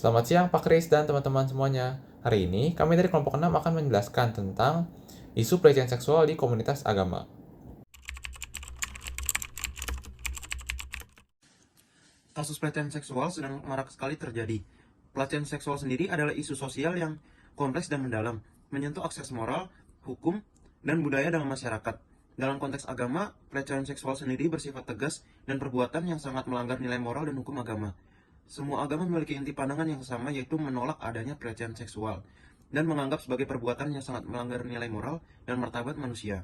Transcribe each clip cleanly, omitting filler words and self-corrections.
Selamat siang Pak Kris dan teman-teman semuanya. Hari ini kami dari kelompok 6 akan menjelaskan tentang isu pelecehan seksual di komunitas agama. Kasus pelecehan seksual sedang marak sekali terjadi. Pelecehan seksual sendiri adalah isu sosial yang kompleks dan mendalam, menyentuh akses moral, hukum, dan budaya dalam masyarakat. Dalam konteks agama, pelecehan seksual sendiri bersifat tegas dan perbuatan yang sangat melanggar nilai moral dan hukum agama. Semua agama memiliki inti pandangan yang sama, yaitu menolak adanya pelecehan seksual dan menganggap sebagai perbuatan yang sangat melanggar nilai moral dan martabat manusia.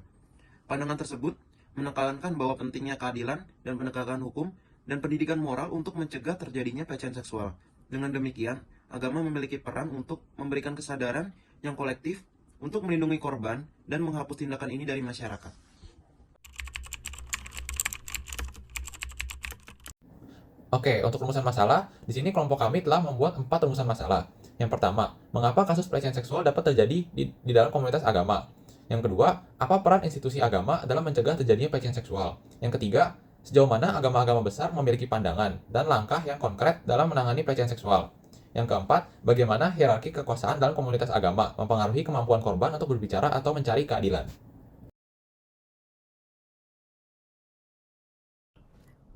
Pandangan tersebut menekankan bahwa pentingnya keadilan dan penegakan hukum dan pendidikan moral untuk mencegah terjadinya pelecehan seksual. Dengan demikian, agama memiliki peran untuk memberikan kesadaran yang kolektif untuk melindungi korban dan menghapus tindakan ini dari masyarakat. Oke, untuk rumusan masalah, di sini kelompok kami telah membuat 4 rumusan masalah. Yang pertama, mengapa kasus pelecehan seksual dapat terjadi di dalam komunitas agama? Yang kedua, apa peran institusi agama dalam mencegah terjadinya pelecehan seksual? Yang ketiga, sejauh mana agama-agama besar memiliki pandangan dan langkah yang konkret dalam menangani pelecehan seksual? Yang keempat, bagaimana hierarki kekuasaan dalam komunitas agama mempengaruhi kemampuan korban untuk berbicara atau mencari keadilan?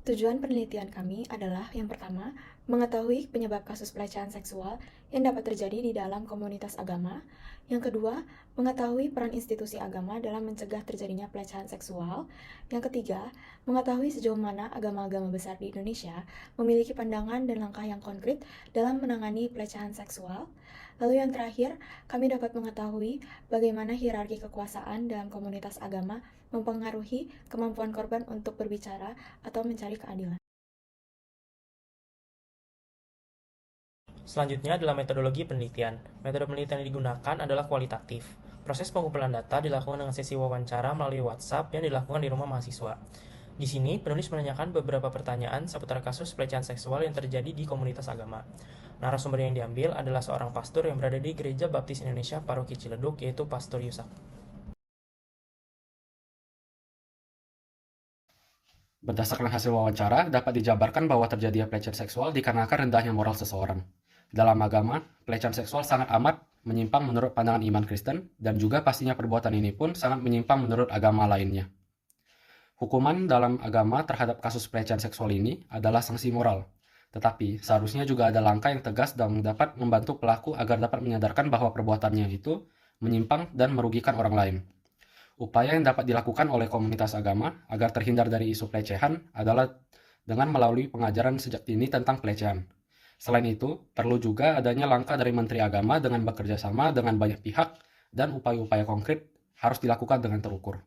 Tujuan penelitian kami adalah yang pertama, mengetahui penyebab kasus pelecehan seksual yang dapat terjadi di dalam komunitas agama. Yang kedua, mengetahui peran institusi agama dalam mencegah terjadinya pelecehan seksual. Yang ketiga, mengetahui sejauh mana agama-agama besar di Indonesia memiliki pandangan dan langkah yang konkret dalam menangani pelecehan seksual. Lalu yang terakhir, kami dapat mengetahui bagaimana hierarki kekuasaan dalam komunitas agama mempengaruhi kemampuan korban untuk berbicara atau mencari keadilan. Selanjutnya adalah metodologi penelitian. Metode penelitian yang digunakan adalah kualitatif. Proses pengumpulan data dilakukan dengan sesi wawancara melalui WhatsApp yang dilakukan di rumah mahasiswa. Di sini, penulis menanyakan beberapa pertanyaan seputar kasus pelecehan seksual yang terjadi di komunitas agama. Narasumber yang diambil adalah seorang pastor yang berada di Gereja Baptis Indonesia Paroki Ciledug, yaitu Pastor Yusak. Berdasarkan hasil wawancara, dapat dijabarkan bahwa terjadinya pelecehan seksual dikarenakan rendahnya moral seseorang. Dalam agama, pelecehan seksual sangat amat menyimpang menurut pandangan iman Kristen, dan juga pastinya perbuatan ini pun sangat menyimpang menurut agama lainnya. Hukuman dalam agama terhadap kasus pelecehan seksual ini adalah sanksi moral, tetapi seharusnya juga ada langkah yang tegas dan dapat membantu pelaku agar dapat menyadarkan bahwa perbuatannya itu menyimpang dan merugikan orang lain. Upaya yang dapat dilakukan oleh komunitas agama agar terhindar dari isu pelecehan adalah dengan melalui pengajaran sejak dini tentang pelecehan. Selain itu, perlu juga adanya langkah dari Menteri Agama dengan bekerja sama dengan banyak pihak dan upaya-upaya konkret harus dilakukan dengan terukur.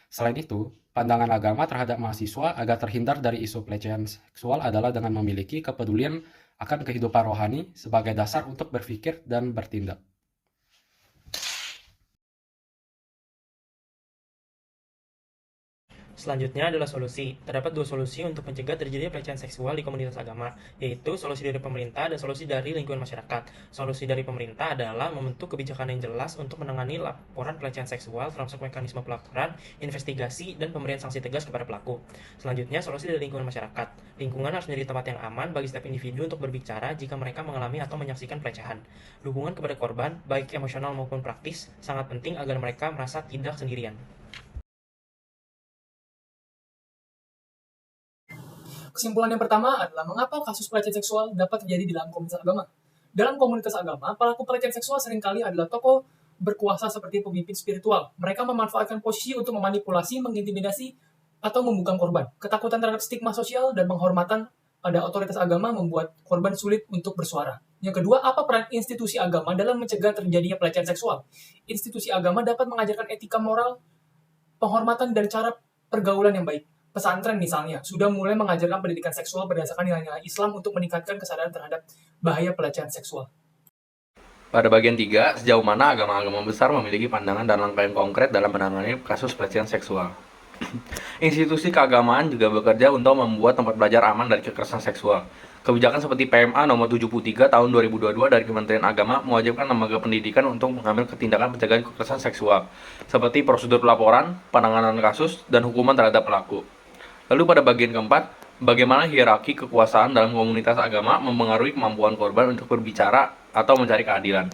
Selain itu, pandangan agama terhadap mahasiswa agar terhindar dari isu pelecehan seksual adalah dengan memiliki kepedulian akan kehidupan rohani sebagai dasar untuk berpikir dan bertindak. Selanjutnya adalah solusi. Terdapat dua solusi untuk mencegah terjadinya pelecehan seksual di komunitas agama, yaitu solusi dari pemerintah dan solusi dari lingkungan masyarakat. Solusi dari pemerintah adalah membentuk kebijakan yang jelas untuk menangani laporan pelecehan seksual, termasuk mekanisme pelaporan, investigasi, dan pemberian sanksi tegas kepada pelaku. Selanjutnya, solusi dari lingkungan masyarakat. Lingkungan harus menjadi tempat yang aman bagi setiap individu untuk berbicara jika mereka mengalami atau menyaksikan pelecehan. Dukungan kepada korban, baik emosional maupun praktis, sangat penting agar mereka merasa tidak sendirian. Kesimpulan yang pertama adalah mengapa kasus pelecehan seksual dapat terjadi di dalam komunitas agama. Dalam komunitas agama, pelaku pelecehan seksual seringkali adalah tokoh berkuasa seperti pemimpin spiritual. Mereka memanfaatkan posisi untuk memanipulasi, mengintimidasi, atau membungkam korban. Ketakutan terhadap stigma sosial dan penghormatan pada otoritas agama membuat korban sulit untuk bersuara. Yang kedua, apa peran institusi agama dalam mencegah terjadinya pelecehan seksual? Institusi agama dapat mengajarkan etika moral, penghormatan, dan cara pergaulan yang baik. Pesantren misalnya, sudah mulai mengajarkan pendidikan seksual berdasarkan nilai-nilai Islam untuk meningkatkan kesadaran terhadap bahaya pelecehan seksual. Pada bagian 3, sejauh mana agama-agama besar memiliki pandangan dan langkah yang konkret dalam menangani kasus pelecehan seksual. Institusi keagamaan juga bekerja untuk membuat tempat belajar aman dari kekerasan seksual. Kebijakan seperti PMA nomor 73 tahun 2022 dari Kementerian Agama mewajibkan lembaga pendidikan untuk mengambil tindakan pencegahan kekerasan seksual, seperti prosedur pelaporan, penanganan kasus, dan hukuman terhadap pelaku. Lalu pada bagian keempat, Bagaimana hierarki kekuasaan dalam komunitas agama mempengaruhi kemampuan korban untuk berbicara atau mencari keadilan.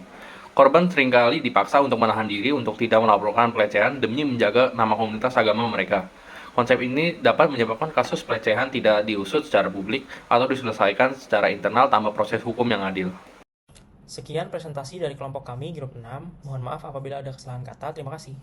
Korban seringkali dipaksa untuk menahan diri untuk tidak melaporkan pelecehan demi menjaga nama komunitas agama mereka. Konsep ini dapat menyebabkan kasus pelecehan tidak diusut secara publik atau diselesaikan secara internal tanpa proses hukum yang adil. Sekian presentasi dari kelompok kami, grup 6. Mohon maaf apabila ada kesalahan kata. Terima kasih.